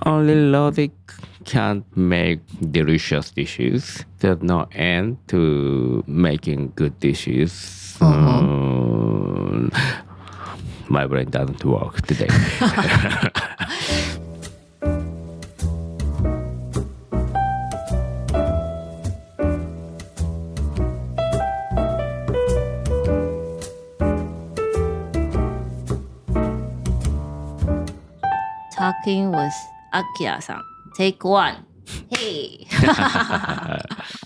Only logic can't make delicious dishes. There's no end to making good dishes. My brain doesn't work today. Talking with Akira-san. Take one. Hey.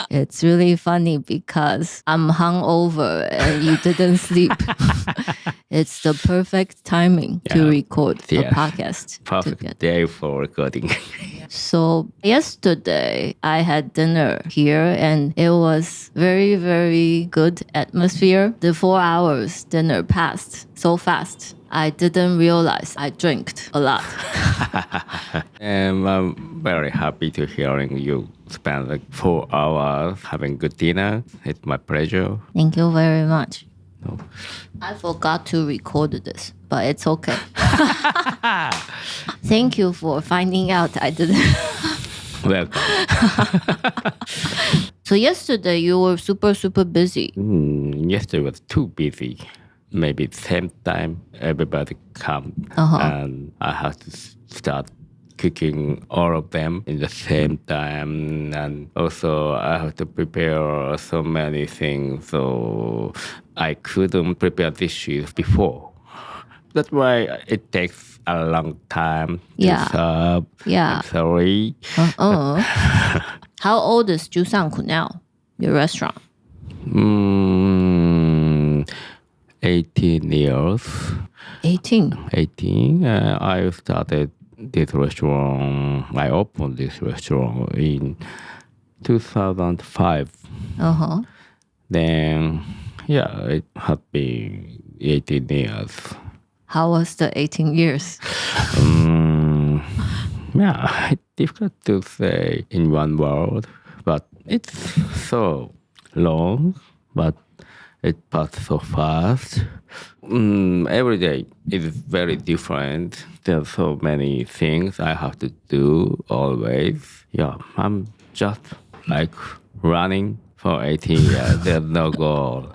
It's really funny because I'm hungover and you didn't sleep. It's the perfect timing to record a podcast. Perfect day for recording. So yesterday I had dinner here and it was very, very good atmosphere. The 4 hours dinner passed so fast. I didn't realize I drank a lot. And I'm very happy to hearing you spend like 4 hours having good dinner. It's my pleasure. Thank you very much. No. I forgot to record this, but it's okay. Thank you for finding out I didn't. Welcome. So yesterday you were super, super busy. Yesterday was too busy. Maybe same time everybody come and I had to start cooking all of them in the same time, and also I have to prepare so many things, so I couldn't prepare dishes before. That's why it takes a long time to serve. Yeah. I'm sorry. How old is Jusanku now, your restaurant? 18 years. 18? 18. I started this restaurant. I opened this restaurant in 2005. Then, it had been 18 years. How was the 18 years? It's difficult to say in one word, but it's so long, but it passed so fast. Every day is very different. There's so many things I have to do always. I'm just like running for 18 years. There's no goal.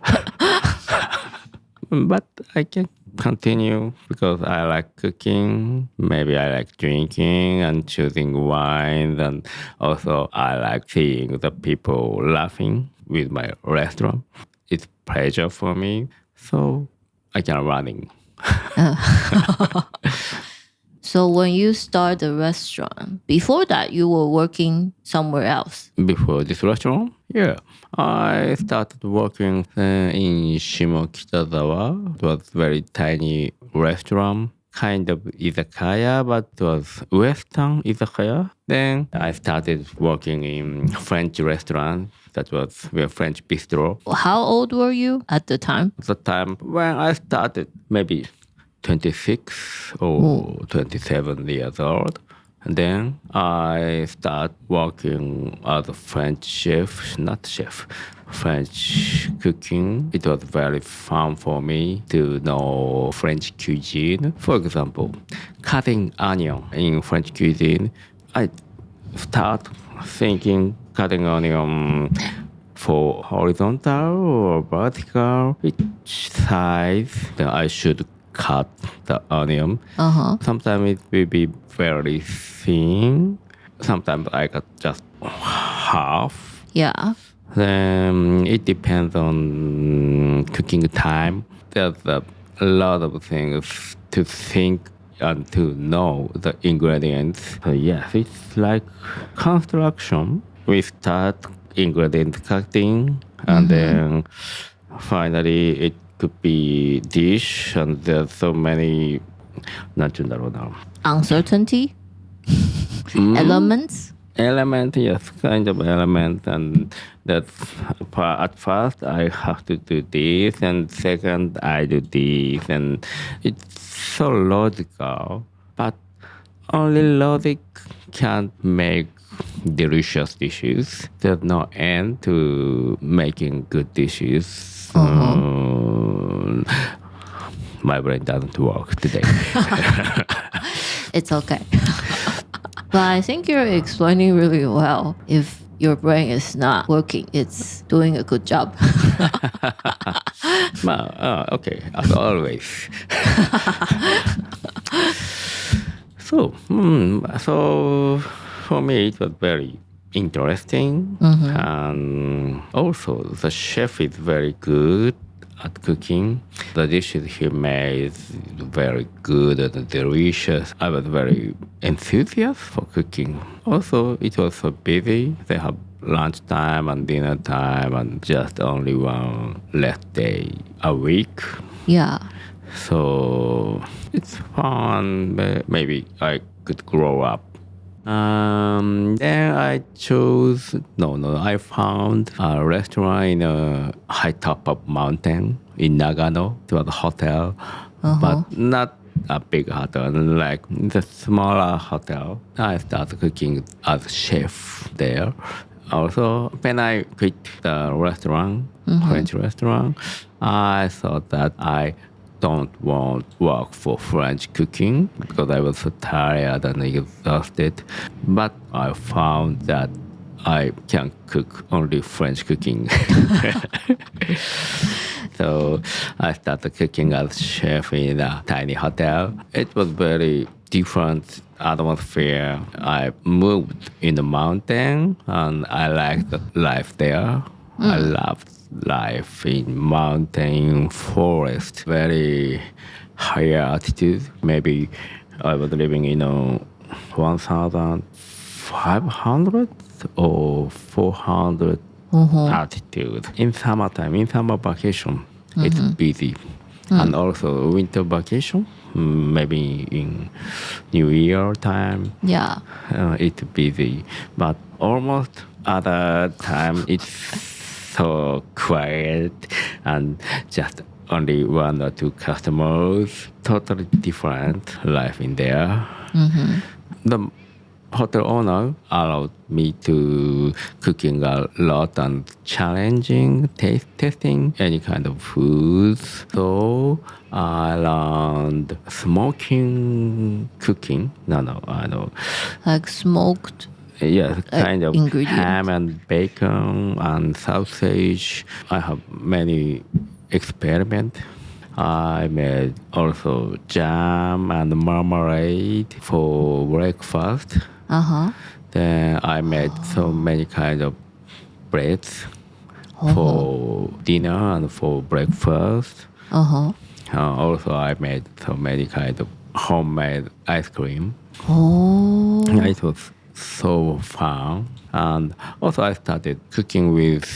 But I can continue because I like cooking. Maybe I like drinking and choosing wines. And also I like seeing the people laughing with my restaurant. It's pleasure for me, so I can running. So when you start the restaurant, before that you were working somewhere else? Before this restaurant? I started working in Shimokitazawa. It was very tiny restaurant, kind of izakaya, but it was Western izakaya. Then I started working in French restaurant. That was a French Bistrot. How old were you at the time? At the time when I started, maybe 26 or 27 years old. And then I started working as a French chef, French cooking. It was very fun for me to know French cuisine. For example, cutting onion in French cuisine, I start thinking cutting onion for horizontal or vertical, which size that I should cut the onion. Sometimes it will be very thin. Sometimes I got just half. Then it depends on cooking time. There's a lot of things to think and to know the ingredients. So it's like construction. We start ingredient cutting and then finally it could be dish, and there's so many uncertainty elements. Yes, kind of element, and that's at first I have to do this, and second I do this, and it's so logical. But only logic can't make delicious dishes. There's no end to making good dishes. My brain doesn't work today. It's okay. But I think you're explaining really well. If your brain is not working, it's doing a good job. Okay, as always. So for me, it was very interesting, and also the chef is very good at cooking. The dishes he made is very good and delicious. I was very enthusiastic for cooking. Also, it was so busy. They have lunchtime and dinner time and just only one rest day a week. Yeah. So it's fun. Maybe I could grow up. Then I chose I found a restaurant in a high top of mountain in Nagano. It was a hotel, but not a big hotel, like the smaller hotel. I started cooking as chef there. Also, when I quit the restaurant, French restaurant, I thought that I don't want work for French cooking because I was so tired and exhausted. But I found that I can cook only French cooking. So I started cooking as chef in a tiny hotel. It was very different atmosphere. I moved in the mountain and I liked the life there. I loved life in mountain forest, very high altitude. Maybe I was living in 1,500 or 400 altitude. In summertime, in summer vacation, it's busy. And also winter vacation, maybe in New Year time, Yeah. it's busy. But almost other time, it's so quiet and just only one or two customers. Totally different life in there. The hotel owner allowed me to cooking a lot and challenging testing any kind of foods. So I learned smoking cooking. I know. Like smoked. Yeah, kind of ingredients. ham and bacon and sausage. I have many experiments. I made also jam and marmalade for breakfast. Then I made so many kind of breads for dinner and for breakfast. Also, I made so many kind of homemade ice cream. Oh. It was so fun. And also I started cooking with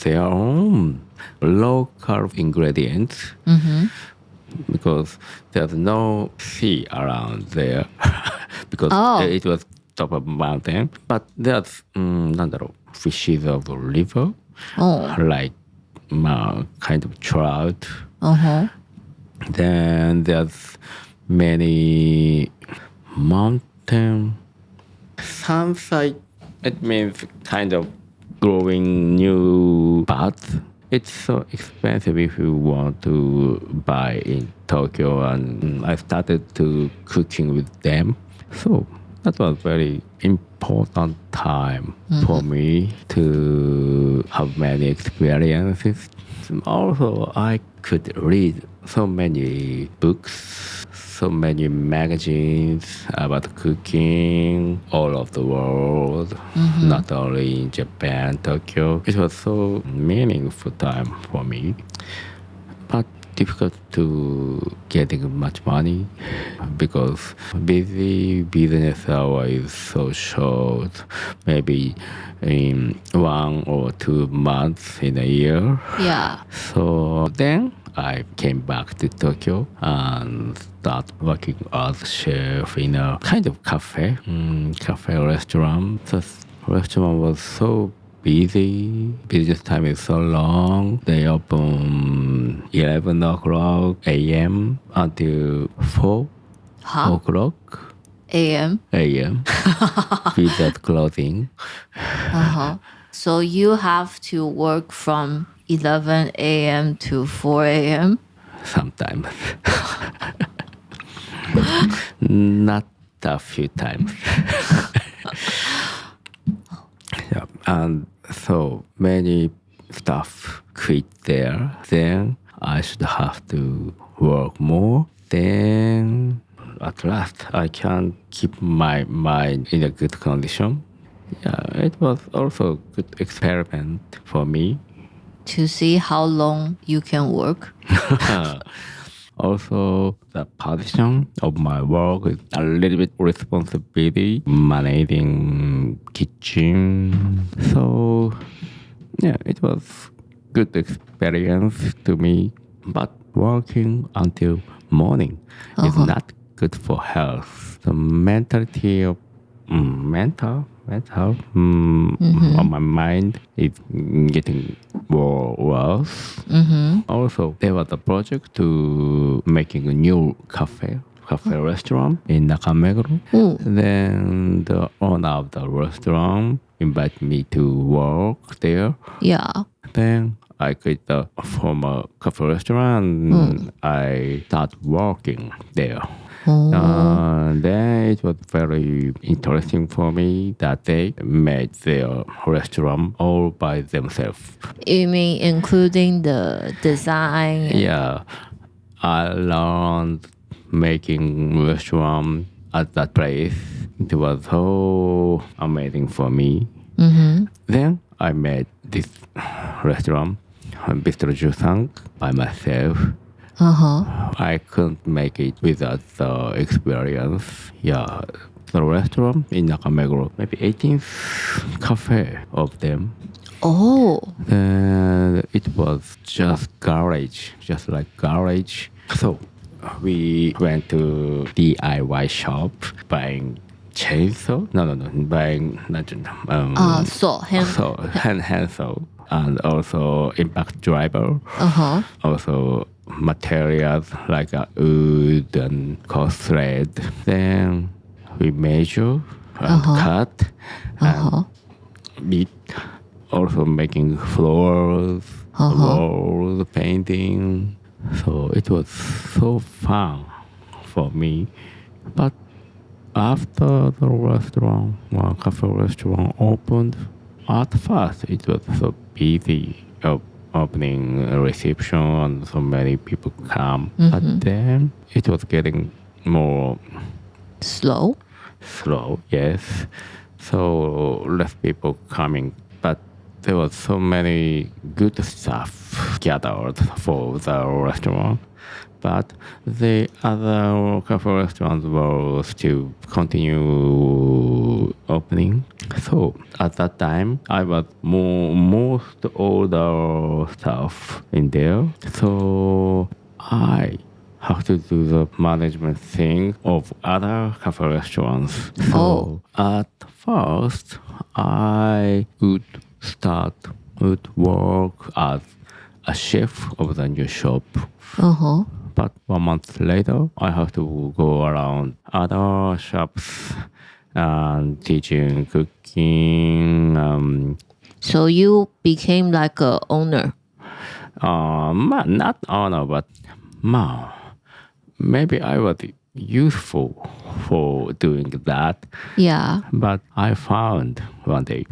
their own local ingredients because there's no sea around there because it was top of mountain. But there's fishes of the river, like kind of trout. Then there's many mountain sunside. It means kind of growing new paths. It's so expensive if you want to buy in Tokyo, and I started to cooking with them. So that was very important time for me to have many experiences. Also, I could read so many books, so many magazines about cooking all over the world, not only in Japan, Tokyo. It was so meaningful time for me, but difficult to getting much money because busy business hour is so short, maybe in 1 or 2 months in a year. Yeah. So then I came back to Tokyo and started working as chef in a kind of cafe restaurant. The restaurant was so busy. Business time is so long. They open 11 o'clock a.m. until 4 o'clock AM. without closing. So you have to work from 11 a.m. to 4 a.m. Sometimes. Not a few times. and so many staff quit there. Then I should have to work more. Then at last I can keep my mind in a good condition. Yeah, it was also a good experiment for me. To see how long you can work. Also, the position of my work is a little bit responsibility, managing kitchen. So, yeah, it was good experience to me. But working until morning is not good for health. The mentality of mental on my mind is getting worse. Also, there was a project to making a new cafe restaurant in Nakameguro. Then the owner of the restaurant invited me to work there. Yeah. Then I quit the former cafe restaurant. I started working there. Then it was very interesting for me that they made their restaurant all by themselves. You mean including the design? Yeah, I learned making restaurant at that place. It was so amazing for me. Then I made this restaurant, Bistrot, by myself. I couldn't make it without the experience. Yeah, the restaurant in Nakameguro, maybe 18th cafe of them. Oh. And it was just garage, just like garage. So we went to DIY shop buying chainsaw. No, buying hand saw, and also impact driver. Also materials like wood and coarse thread. Then we measure and cut and beat. Also making floors, walls, painting. So it was so fun for me. But after the restaurant, cafe restaurant opened, at first it was so busy. Opening a reception and so many people come. But then it was getting more slow, yes. So less people coming. But there was so many good stuff gathered for the restaurant. But the other cafe restaurants were still continue opening. So at that time, I was most older staff in there. So I have to do the management thing of other cafe restaurants. So at first, I would work as a chef of the new shop. But 1 month later, I have to go around other shops and teaching cooking. So you became like a owner? Not owner, but maybe I was useful for doing that. Yeah. But I found one day,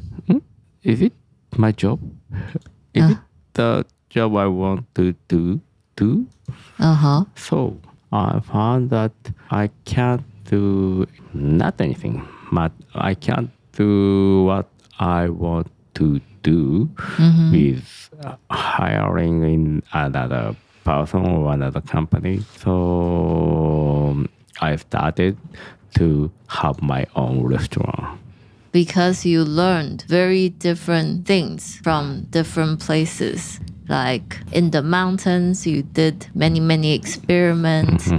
is it my job? Is it the job I want to do? So I found that I can't do not anything, but I can't do what I want to do with hiring in another person or another company. So I started to have my own restaurant. Because you learned very different things from different places. Like in the mountains, you did many experiments.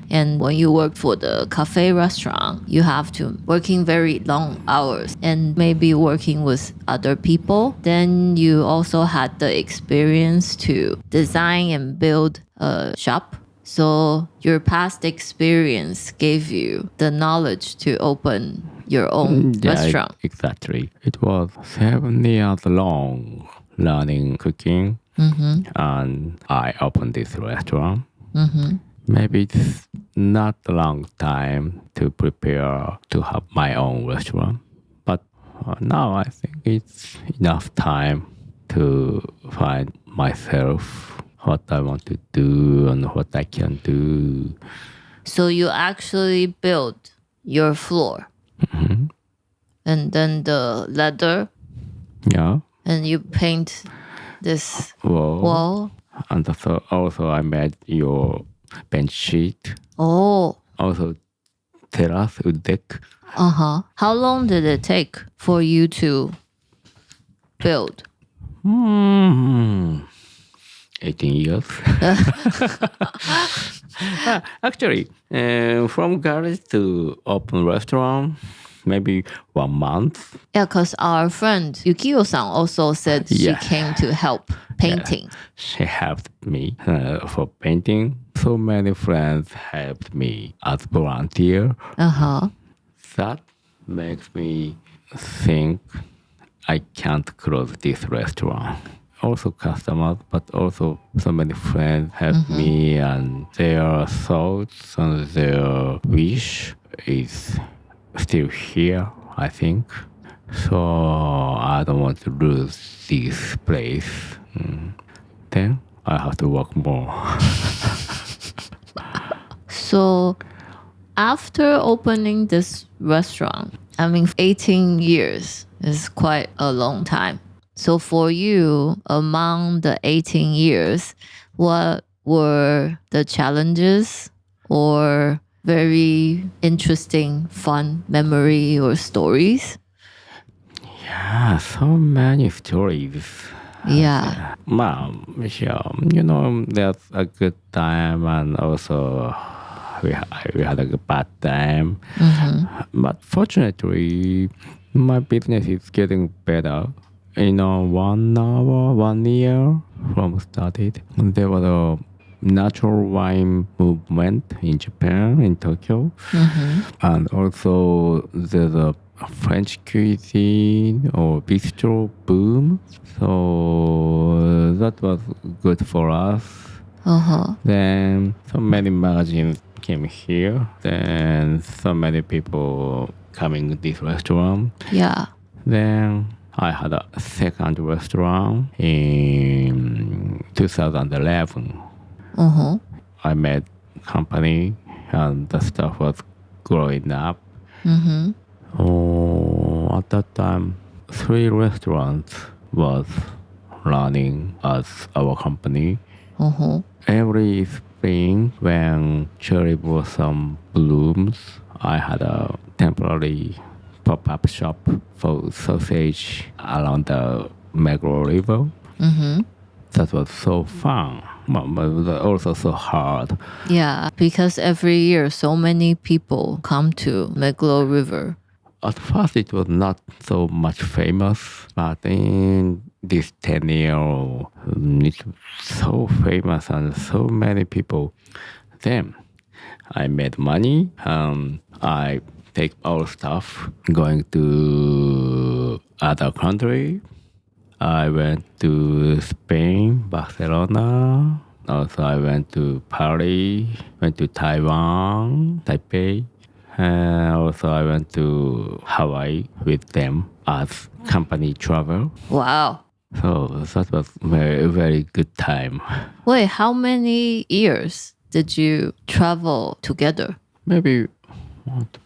And when you work for the cafe restaurant, you have to working very long hours and maybe working with other people. Then you also had the experience to design and build a shop. So your past experience gave you the knowledge to open your own restaurant. Exactly. It was 7 years long learning cooking. And I opened this restaurant. Maybe it's not a long time to prepare to have my own restaurant. But Now I think it's enough time to find myself, what I want to do and what I can do. So you actually built your floor and then the leather Yeah. and you paint this Well, wall. and also I made your bench sheet. Oh, Also terrace wood deck. How long did it take for you to build? 18 years. Actually, from garage to open restaurant, maybe 1 month. Yeah, because our friend Yukio-san also said she Yeah. came to help painting. She helped me for painting. So many friends helped me as volunteer. That makes me think I can't close this restaurant. Also customers, but also so many friends helped me, and their thoughts and their wish is still here, I think. So I don't want to lose this place. Then I have to work more. So after opening this restaurant, 18 years is quite a long time. So for you, among the 18 years, what were the challenges or very interesting, fun memory or stories? Yeah, so many stories. Yeah. Mom, Michelle, that's a good time, and also we had a bad time. But fortunately, my business is getting better. 1 year from started, there was a natural wine movement in Japan, in Tokyo. And also there's a French cuisine or bistro boom. So that was good for us. Then so many magazines came here. Then so many people coming to this restaurant. Yeah. Then I had a second restaurant in 2011. I made company and the stuff was growing up. At that time, 3 restaurants was running as our company. Every spring when cherry blossom blooms, I had a temporary pop-up shop for sausage around the Meguro River. That was so fun, but also so hard. Yeah, because every year so many people come to Meguro River. At first, it was not so much famous, but in this 10 years, it's so famous and so many people. Then I made money. I take our stuff going to other country. I went to Spain, Barcelona. Also, I went to Paris, went to Taiwan, Taipei. Also, I went to Hawaii with them as company travel. Wow. So that was very, very good time. Wait, how many years did you travel together? Maybe 1, 2,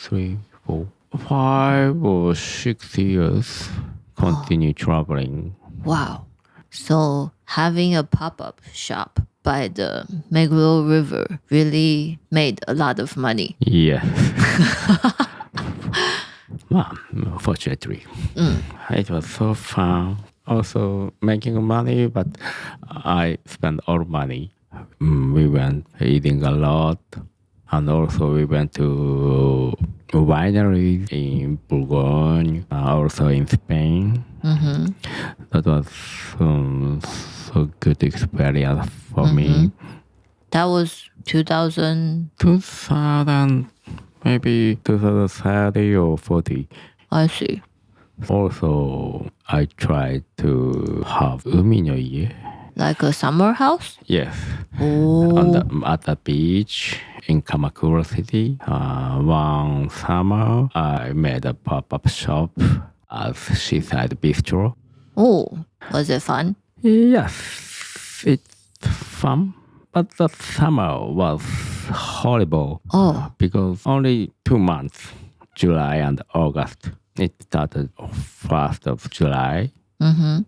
3, 4, 5 or 6 years continue traveling. Wow. So having a pop-up shop by the Meguro River really made a lot of money. Yes. Well, fortunately, it was so fun. Also making money, but I spent all money. We went eating a lot, and also we went to wineries in Bourgogne, also in Spain. That was so good experience for me. That was 2000. 2000, maybe 2030 or 40. I see. Also, I tried to have umi no ie. Like a summer house? Yes. Oh. At the beach in Kamakura City. One summer, I made a pop-up shop as seaside bistro. Oh, was it fun? Yes, it's fun, but the summer was horrible. Oh. Because only 2 months, July and August. It started 1st of July. Mm-hmm.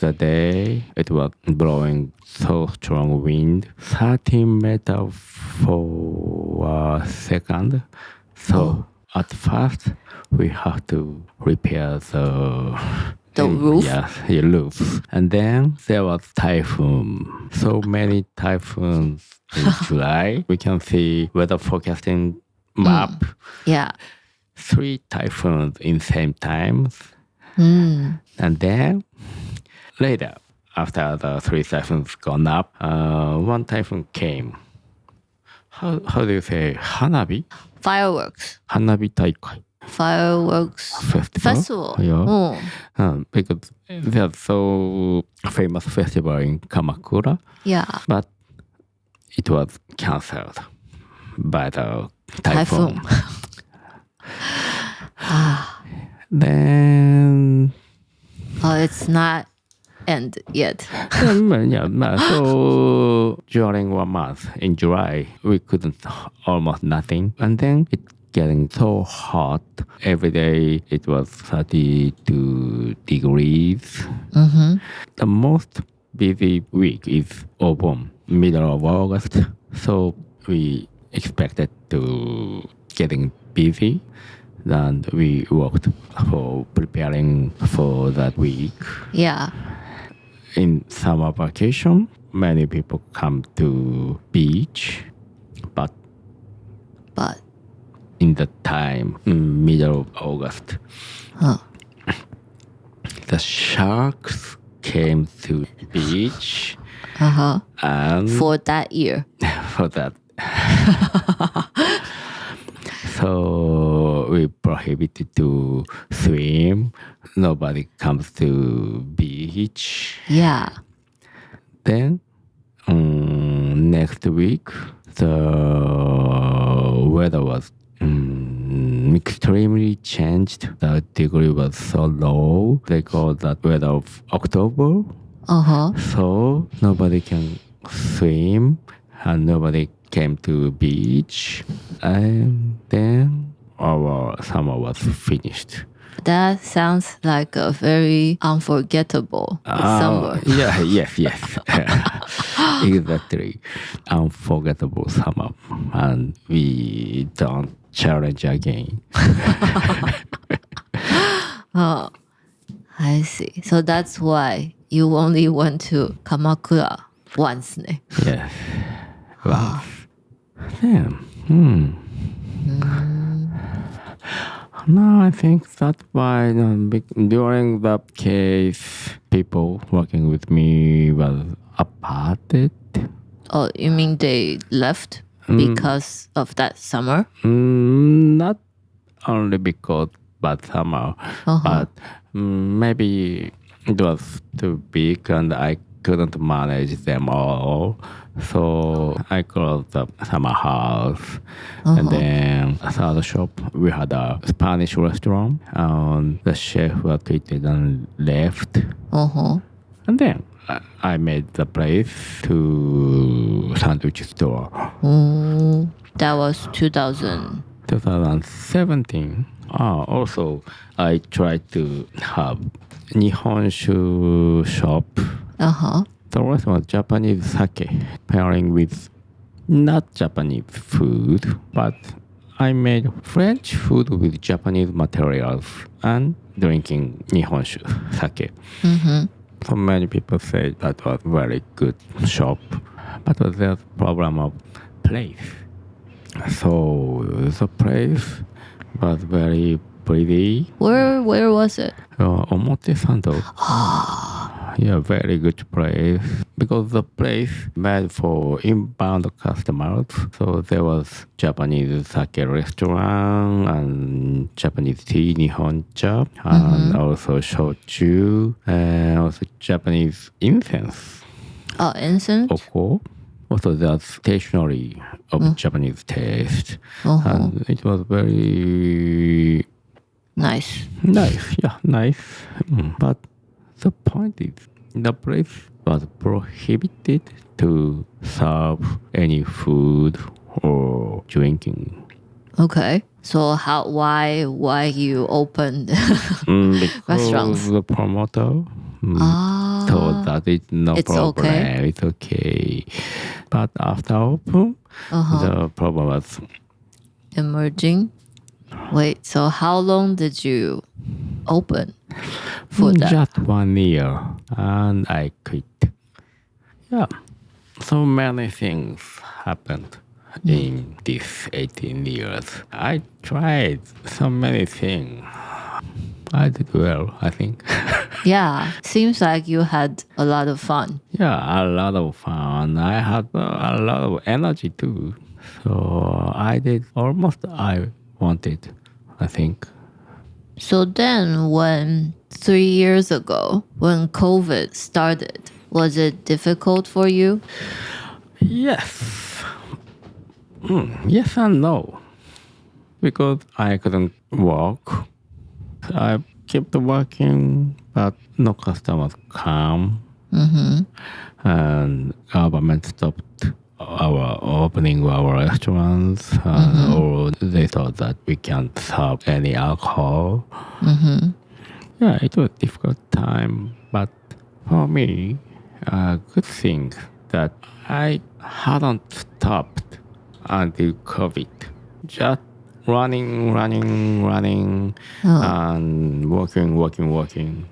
The day it was blowing so strong wind, 13 meters for a second. So at first we have to repair the roof? Yes, the roof. And then there was typhoon. So many typhoons in July. We can see weather forecasting map. Yeah. 3 typhoons in same times. Mm. And then later, after the 3 typhoons gone up, 1 typhoon came. How do you say hanabi? Fireworks. Hanabi taikai. Fireworks festival. Yeah. Oh. Because there's so famous festival in Kamakura. Yeah. But it was cancelled by the typhoon. Then it's not end yet. So during 1 month in July, we couldn't almost nothing. And then it getting so hot. Every day it was 32 degrees. Mm-hmm. The most busy week is Obon, middle of August. So we expected to getting busy. And we worked for preparing for that week. Yeah. In summer vacation, many people come to beach, but in the time, middle of August, the sharks came to beach. And for that year. For that. So we prohibited to swim. Nobody comes to beach. Yeah. Then next week, the weather was extremely changed. The degree was so low. They call that weather of October. So nobody can swim and nobody came to beach. And then our summer was finished. That sounds like a very unforgettable summer. Yes. Exactly. Unforgettable summer. And we don't challenge again. Oh, I see. So that's why you only went to Kamakura once, ne? Yes. Once. Then, No, I think that's why during that case, people working with me was aparted. Oh, you mean they left because of that summer? Not only because bad summer, but maybe it was too big and I couldn't manage them all. So I closed the summer house. And then a third shop, we had a Spanish restaurant. And the chef was quitted and left. And then I made the place to sandwich store. That was 2017. Also, I tried to have Nihonshu shop. The rest was Japanese sake, pairing with not Japanese food, but I made French food with Japanese materials and drinking Nihonshu sake. So many people say that was very good shop, but there's problem of place. So the place was very pretty. Where was it? Omotesando. Yeah, very good place. Because the place made for inbound customers. So there was Japanese sake restaurant and Japanese tea, Nihoncha, and also shochu, and also Japanese incense. Oh, incense? Oko. Also there's stationery of Japanese taste. And it was very Nice. Nice, yeah, nice. But the point is, the place was prohibited to serve any food or drinking. Okay. So why you opened restaurants? Because the promoter Ah, told that it's no it's problem, okay. it's okay. But after open, the problem was Emerging. Wait, so how long did you open for that? just 1 year, and I quit. Yeah, so many things happened in these 18 years. I tried so many things. I did well, I think. Yeah, seems like you had a lot of fun. Yeah, a lot of fun. I had a lot of energy too. So I did almost I wanted, I think. So then, when 3 years ago, when COVID started, was it difficult for you? Yes. Yes and no. Because I couldn't work. I kept working, but no customers come. And government stopped our opening our restaurants, or they thought that we can't serve any alcohol. Yeah, it was a difficult time, but for me, a good thing that I hadn't stopped until COVID. Just running, and working.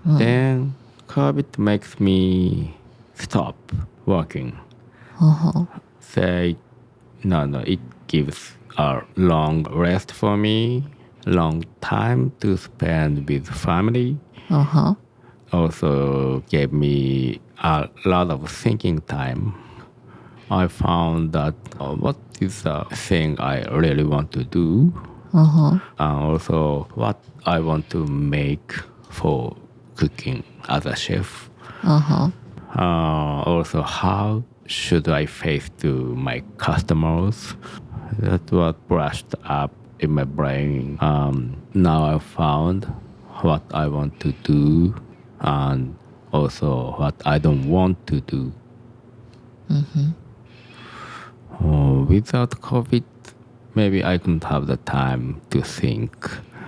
Then COVID makes me stop working. Say, no, it gives a long rest for me, long time to spend with family. Also gave me a lot of thinking time. I found that what is the thing I really want to do, and also what I want to make for cooking as a chef. Also, how should I face to my customers? That was brushed up in my brain. Now I found what I want to do and also what I don't want to do. Without COVID, maybe I couldn't have the time to think.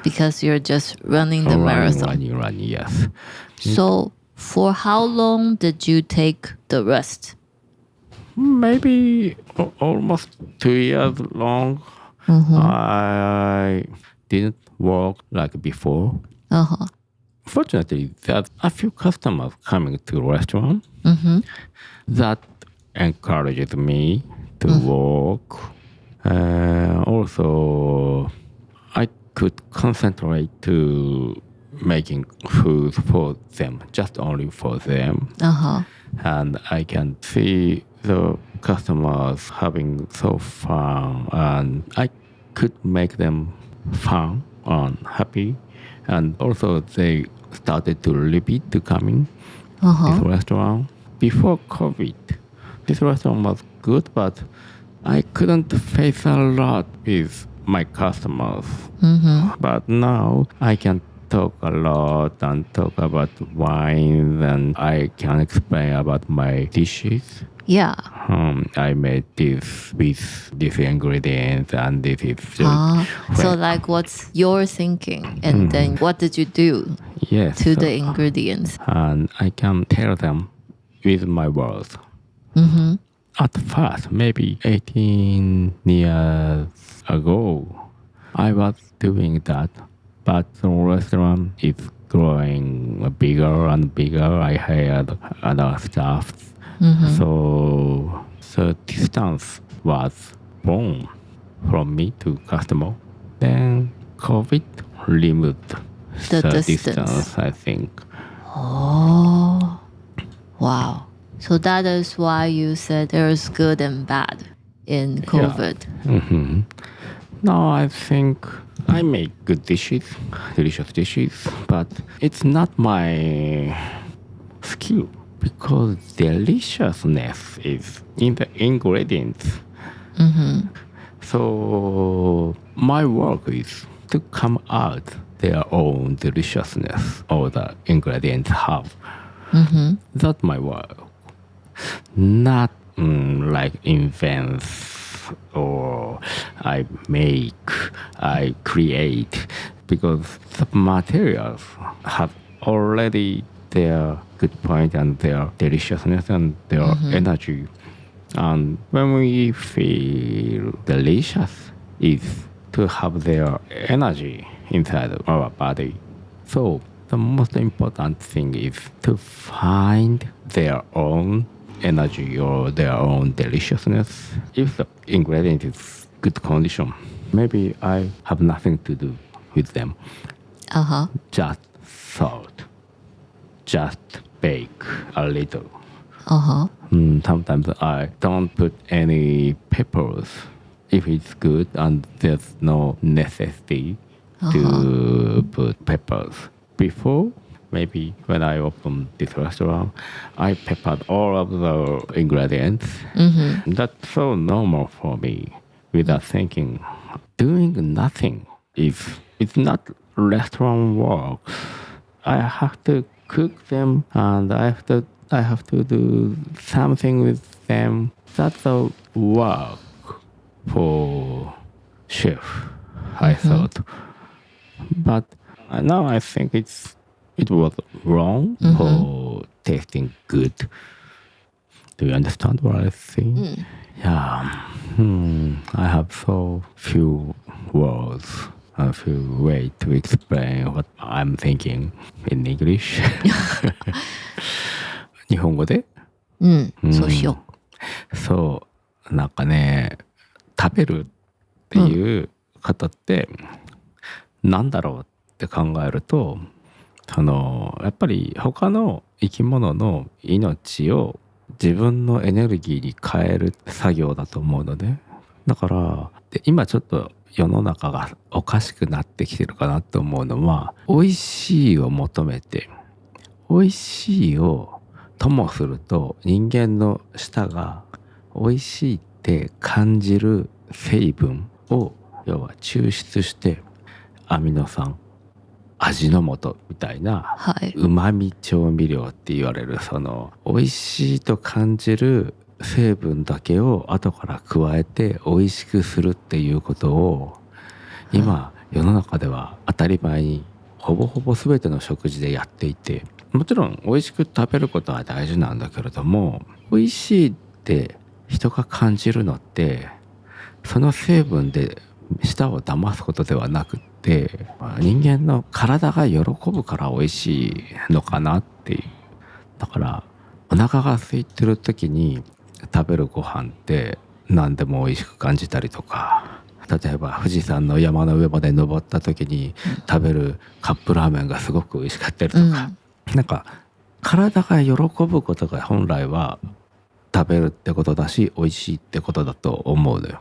Because you're just running the marathon. Running, yes. So, for how long did you take the rest? Maybe almost 2 years long. I didn't work like before. Fortunately, there's a few customers coming to restaurant. That encourages me to work. Also, I could concentrate to making food for them, just only for them. And I can see the customers having so fun, and I could make them fun and happy. And also they started to repeat to coming this restaurant. Before COVID, this restaurant was good, but I couldn't face a lot with my customers. But now I can talk a lot and talk about wine, and I can explain about my dishes. Yeah. I made this with these ingredients, and this is So, like, what's your thinking? And then what did you do yes, to the ingredients? and I can tell them with my words. At first, maybe 18 years ago, I was doing that, but the restaurant is growing bigger and bigger. I hired other staff. So the distance was born from me to customer. Then COVID removed The the distance. distance, I think. Oh, wow. So that is why you said there's good and bad in COVID. No, I think I make good dishes, delicious dishes, but it's not my skill because deliciousness is in the ingredients. So my work is to come out their own deliciousness all the ingredients have. That's my work. Not like invents or I make, I create, because the materials have already their good point and their deliciousness and their energy. And when we feel delicious is to have their energy inside our body. So the most important thing is to find their own energy or their own deliciousness. If the ingredient is good condition, maybe I have nothing to do with them. Just salt, just bake a little. Sometimes I don't put any peppers if it's good and there's no necessity to put peppers. Before, maybe when I opened this restaurant, I peppered all of the ingredients. That's so normal for me without thinking. Doing nothing it's not restaurant work. I have to cook them and I have to do something with them. That's a work for chef, I thought. But now I think it was wrong for tasting good. Do you understand what I think? Yeah. I have so few words, a few ways to explain what I'm thinking in English. 日本語でそうしよそうなんかね食べるっていう方ってなんだろうって考えるとやっぱり他の生き物の命を自分のエネルギーに変える作業だと思うのね。だから今ちょっと世の中がおかしくなってきてるかなと思うのは美味しいを求めて美味しいをともすると人間の舌が美味しいって感じる成分を要は抽出してアミノ酸味の素みたいなうまみ調味料って言われる美味しいと感じる成分だけを後から加えて美味しくするっていうことを今世の中では当たり前にほぼほぼ全ての食事でやっていてもちろん美味しく食べることは大事なんだけれども美味しいって人が感じるのってその成分で舌を騙すことではなくって人間の体が喜ぶから美味しいのかなっていうだからお腹が空いてる時に食べるご飯って何でも美味しく感じたりとか例えば富士山の山の上まで登った時に食べるカップラーメンがすごく美味しかったりとか、なんか体が喜ぶことが本来は食べるってことだし美味しいってことだと思うのよ。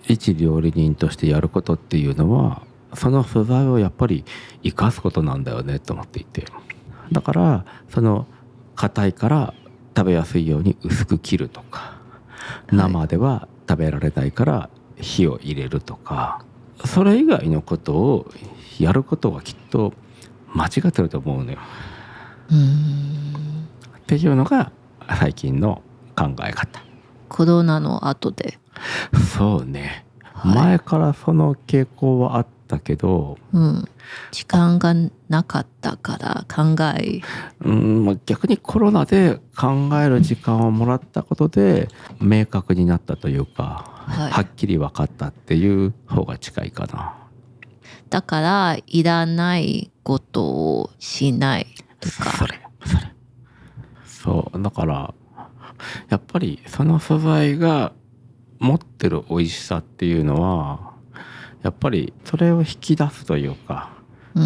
一料理人としてやることっていうのはその素材をやっぱり生かすことなんだよねと思っていてだから硬いから食べやすいように薄く切るとか生では食べられないから火を入れるとかそれ以外のことをやることはきっと間違ってると思うのよ。っていうのが最近の考え方。コロナの後でそうね、前からその傾向はあったけど、時間がなかったから逆にコロナで考える時間をもらったことで明確になったというか、はっきり分かったっていう方が近いかな。だからいらないことをしないとか。そうだからやっぱりその素材が持ってる美味しさっていうのはやっぱりそれを引き出すというか、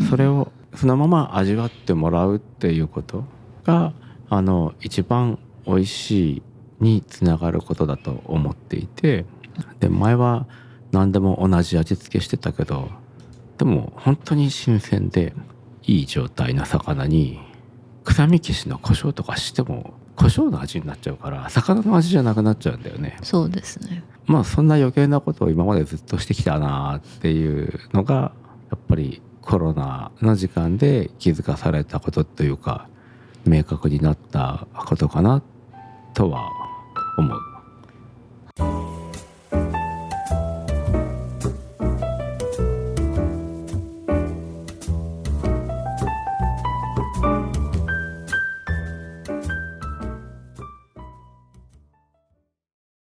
それをそのまま味わってもらうっていうことが一番美味しいにつながることだと思っていて、で前は何でも同じ味付けしてたけどでも本当に新鮮でいい状態の魚に臭み消しの胡椒とかしても胡椒の味になっちゃうから魚の味じゃなくなっちゃうんだよね。そうですね。まあそんな余計なことを今までずっとしてきたなっていうのがやっぱりコロナの時間で気づかされたことというか明確になったことかなとは思う。